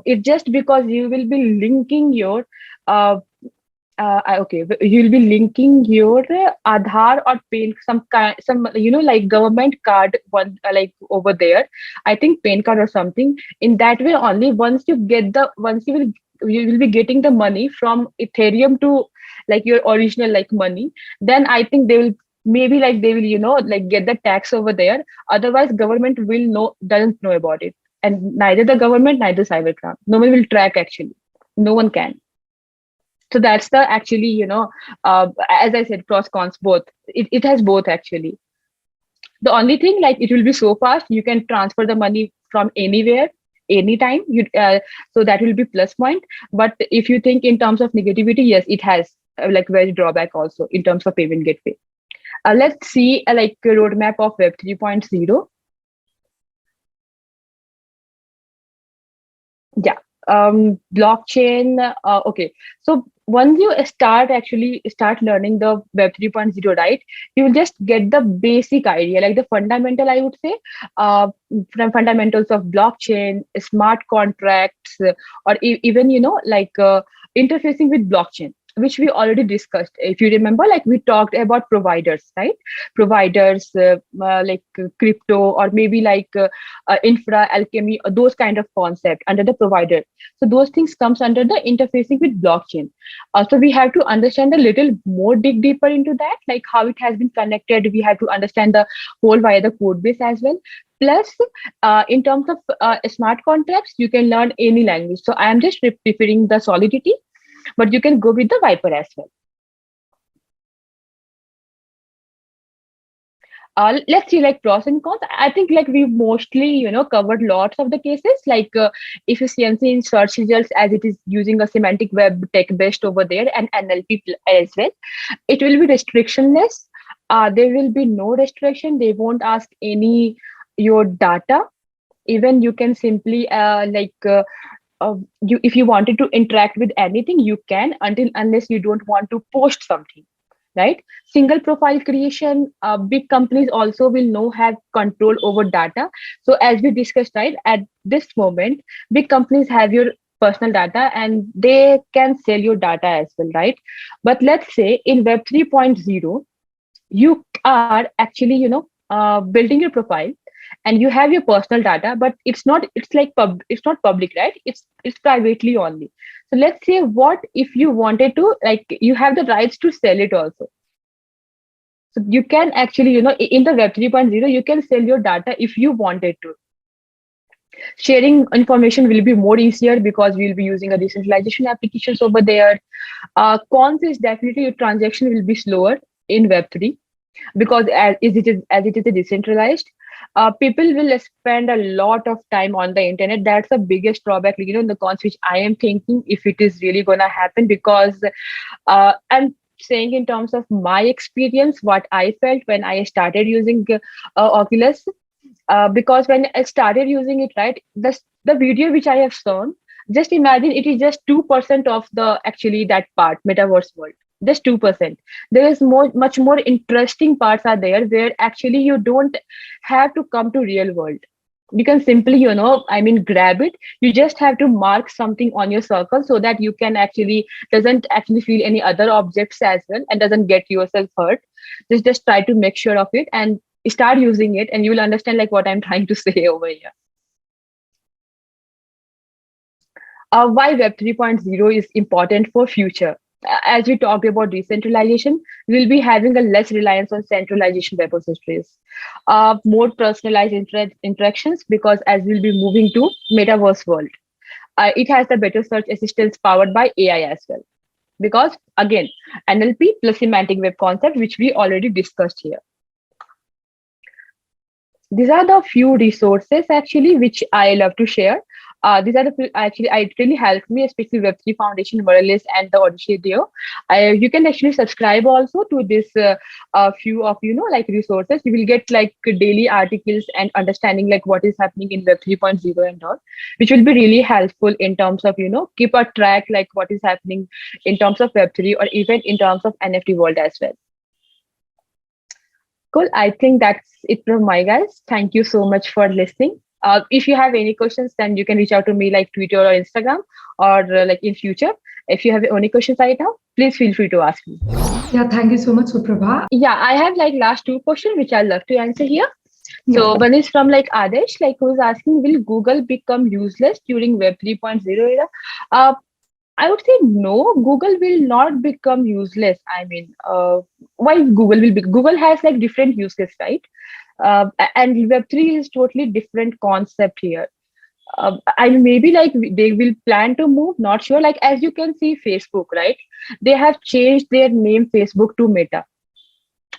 it's just because you will be linking your uh, okay, you'll be linking your Aadhaar or PAN, some kind, some like government card one, like over there. I think PAN card or something. In that way, only once you will be getting the money from Ethereum to like your original like money. Then I think they will, maybe like they will like get the tax over there. Otherwise, government will know doesn't know about it, and neither the government, neither cybercrime. No one will track actually. No one can. So that's the actually as I said, pros cons both. It has both actually. The only thing, like, it will be so fast, you can transfer the money from anywhere anytime. So that will be plus point. But if you think in terms of negativity, yes, it has like very drawback also in terms of payment gateway. Let's see like a roadmap of Web 3.0. Yeah. Blockchain. Okay. So once you start learning the Web 3.0, right, you will just get the basic idea, like the fundamental, I would say, uh, from fundamentals of blockchain, smart contracts, or even, like interfacing with blockchain, which we already discussed. If you remember, like we talked about providers, right? Providers, like crypto, or maybe like infra, alchemy, those kind of concept under the provider. So those things comes under the interfacing with blockchain. Also, we have to understand a little more, dig deeper into that, like how it has been connected. We have to understand the whole via the code base as well. Plus, in terms of smart contracts, you can learn any language. So I am just preferring the Solidity, but you can go with the Viper as well. Let's see like pros and cons. I think like we mostly covered lots of the cases, like efficiency in search results as it is using a semantic web tech based over there, and NLP as well. It will be restrictionless. There will be no restriction. They won't ask any your data. Even you can simply you, if you wanted to interact with anything, you can, until unless you don't want to post something, right? Single profile creation, big companies also will know have control over data. So as we discussed, right, at this moment, big companies have your personal data and they can sell your data as well, right? But let's say in Web 3.0, you are actually building your profile, and you have your personal data, but it's not public, right? It's privately only. So let's say, what if you wanted to, like, you have the rights to sell it also. So you can actually, in the Web 3.0, you can sell your data if you wanted to. Sharing information will be more easier because we'll be using a decentralization applications over there. Cons is definitely your transaction will be slower in Web3, because as it is a decentralized, people will spend a lot of time on the internet. That's the biggest drawback, in the cons, which I am thinking if it is really gonna happen. Because I'm saying in terms of my experience, what I felt when I started using Oculus. Because when I started using it, right, the video which I have shown, just imagine it is just 2% of the actually that part, metaverse world. just 2%. There is much more interesting parts are there where actually you don't have to come to real world. You can simply, grab it. You just have to mark something on your circle so that you can actually doesn't actually feel any other objects as well and doesn't get yourself hurt. Just try to make sure of it and start using it, and you will understand like what I'm trying to say over here. Why Web 3.0 is important for future. As we talked about decentralization, we'll be having a less reliance on centralization repositories, more personalized interactions, because as we'll be moving to metaverse world, it has the better search assistance powered by AI as well. Because again, NLP plus semantic web concept, which we already discussed here. These are the few resources actually which I love to share. These are actually it really helped me, especially Web3 Foundation, Morales, and the Odyssey Dio. You can actually subscribe also to this few of like resources. You will get like daily articles and understanding like what is happening in Web 3.0 and all, which will be really helpful in terms of keep a track like what is happening in terms of Web3 or even in terms of NFT world as well. Cool. I think that's it from my guys. Thank you so much for listening. If you have any questions, then you can reach out to me like Twitter or Instagram, or like in future. If you have any questions right now, please feel free to ask me. Yeah, thank you so much, Suprabha. Yeah, I have like last two questions which I love to answer here. Yeah. So one is from like Adesh, like who is asking, will Google become useless during Web 3.0 era? I would say no, Google will not become useless. I mean, why Google will be? Google has like different use case, right? And Web3 is totally different concept here. And maybe like they will plan to move, not sure. Like as you can see, Facebook, right? They have changed their name Facebook to Meta.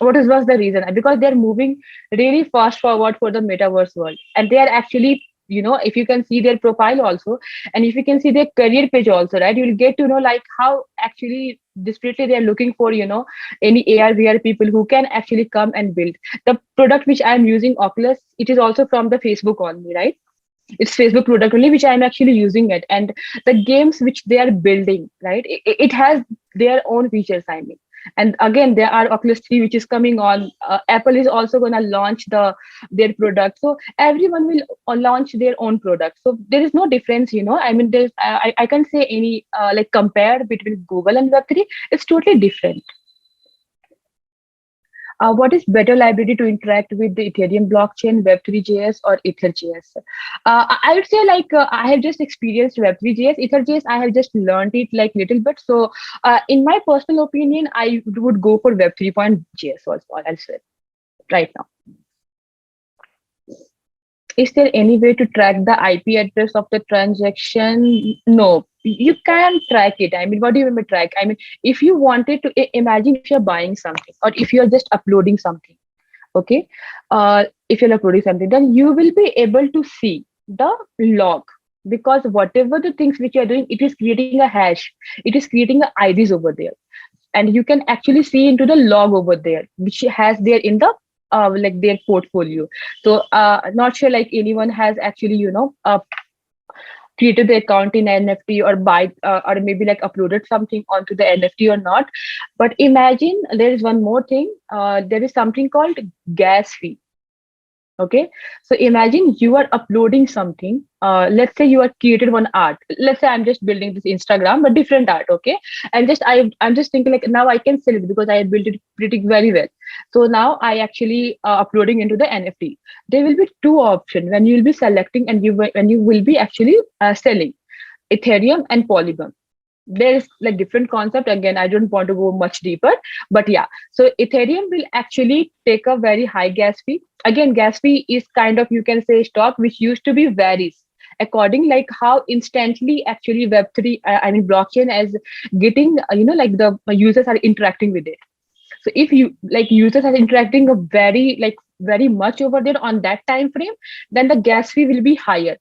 Was the reason? Because they're moving really fast forward for the metaverse world, and they are actually if you can see their profile also, and if you can see their career page also, right, you'll get to know like how actually desperately they are looking for any AR VR people who can actually come and build the product which I'm using, Oculus. It is also from the Facebook only, right? It's Facebook product only which I'm actually using it, and the games which they are building, right, it has their own features, I mean. And again, there are Oculus 3 which is coming on. Apple is also going to launch their product, so everyone will launch their own product. So there is no difference, I mean, there's I can't say any like compare between Google and Web3. It's totally different. What is better library to interact with the Ethereum blockchain, Web3.js or EtherJS? I would say like I have just experienced Web3.js, EtherJS. I have just learned it like little bit. So in my personal opinion, I would go for Web3.js also as well right now. Is there any way to track the IP address of the transaction? No, you can't track it. I mean, what do you mean by track? I mean, if you wanted to imagine if you're buying something or if you're just uploading something, okay, if you're uploading something, then you will be able to see the log, because whatever the things which you're doing, it is creating a hash, it is creating a IDs over there, and you can actually see into the log over there, which has there in the like their portfolio. So not sure like anyone has actually created the account in NFT or buy or maybe like uploaded something onto the NFT or not. But imagine there is one more thing. There is something called gas fee. Okay, so imagine you are uploading something. Let's say you are created one art. Let's say I'm just building this Instagram, but different art. Okay, and I'm just thinking like now I can sell it because I built it pretty very well. So now I actually uploading into the NFT. There will be two options when you will be selecting and when you will be actually selling Ethereum and Polygon. There's like different concept. Again, I don't want to go much deeper, but yeah. So Ethereum will actually take a very high gas fee. Again, gas fee is kind of, you can say, stock which used to be varies according like how instantly actually Web3 I mean blockchain is getting like the users are interacting with it. So if you like users are interacting a very much over there on that time frame, then the gas fee will be higher.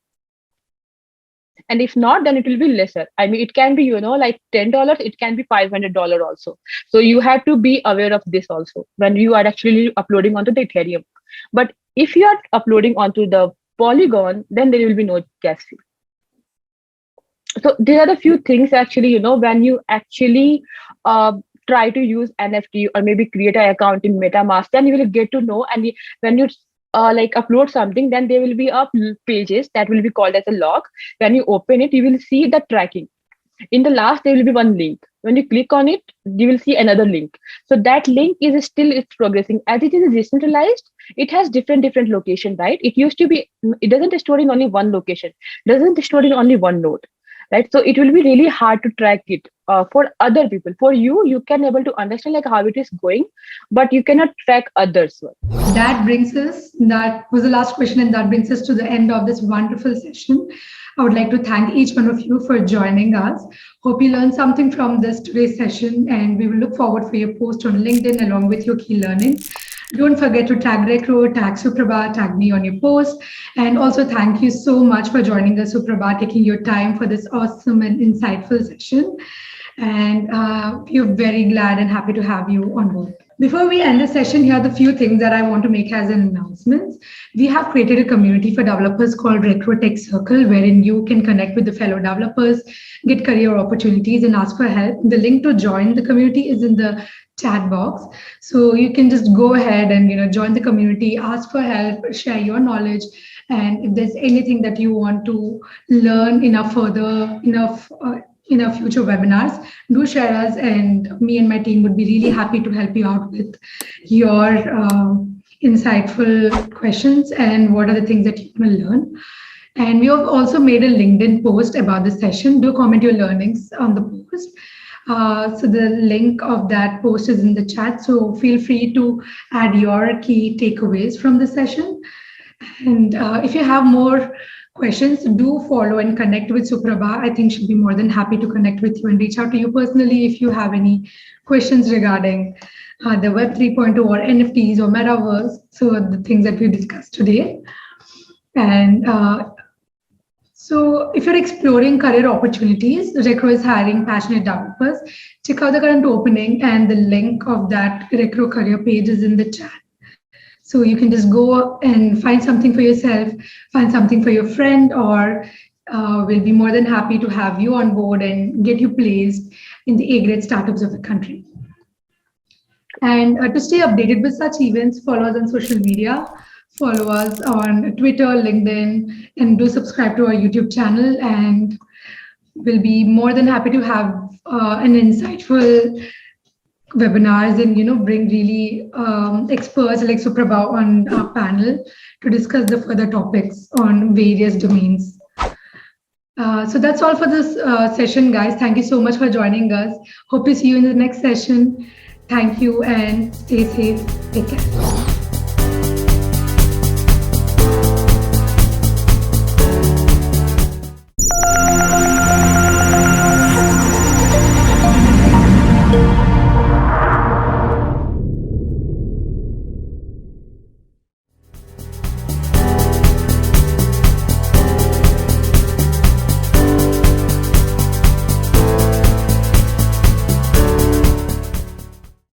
And if not, then it will be lesser. I mean, it can be like $10, it can be $500 also. So you have to be aware of this also when you are actually uploading onto the Ethereum. But if you are uploading onto the Polygon, then there will be no gas fee. So these are the few things actually when you actually try to use NFT or maybe create an account in MetaMask, then you will get to know. And when you like upload something, then there will be pages that will be called as a log. When you open it, you will see the tracking. In the last, there will be one link. When you click on it, you will see another link. So that link is still it's progressing. As it is decentralized, it has different location, right? It used to be, it doesn't store in only one location, doesn't store in only one node, right? So it will be really hard to track it for other people. For you, you can able to understand like how it is going, but you cannot track others. That was the last question, and that brings us to the end of this wonderful session. I would like to thank each one of you for joining us. Hope you learned something from this today's session, and we will look forward for your post on LinkedIn along with your key learnings. Don't forget to tag Recro, tag Suprabha, tag me on your post. And also thank you so much for joining us, Suprabha, taking your time for this awesome and insightful session. And we're very glad and happy to have you on board. Before we end the session, here are the few things that I want to make as an announcement. We have created a community for developers called Recro Tech Circle, wherein you can connect with the fellow developers, get career opportunities, and ask for help. The link to join the community is in the chat box. So you can just go ahead and join the community, ask for help, share your knowledge. And if there's anything that you want to learn in our future webinars, do share us, and me and my team would be really happy to help you out with your insightful questions and what are the things that you want to learn. And we have also made a LinkedIn post about the session. Do comment your learnings on the post. So the link of that post is in the chat. So feel free to add your key takeaways from the session. And if you have more questions, do follow and connect with Suprabha. I think she'll be more than happy to connect with you and reach out to you personally if you have any questions regarding the Web 3.0 or NFTs or Metaverse, so the things that we discussed today. And so if you're exploring career opportunities, Recro is hiring passionate developers. Check out the current opening, and the link of that Recro career page is in the chat. So you can just go and find something for yourself, find something for your friend, or we'll be more than happy to have you on board and get you placed in the A-grade startups of the country. And to stay updated with such events, follow us on social media. Follow us on Twitter, LinkedIn, and do subscribe to our YouTube channel. And we'll be more than happy to have an insightful webinars and bring really experts like Suprabha on our panel to discuss the further topics on various domains. So that's all for this session, guys. Thank you so much for joining us. Hope to see you in the next session. Thank you and stay safe. Take care.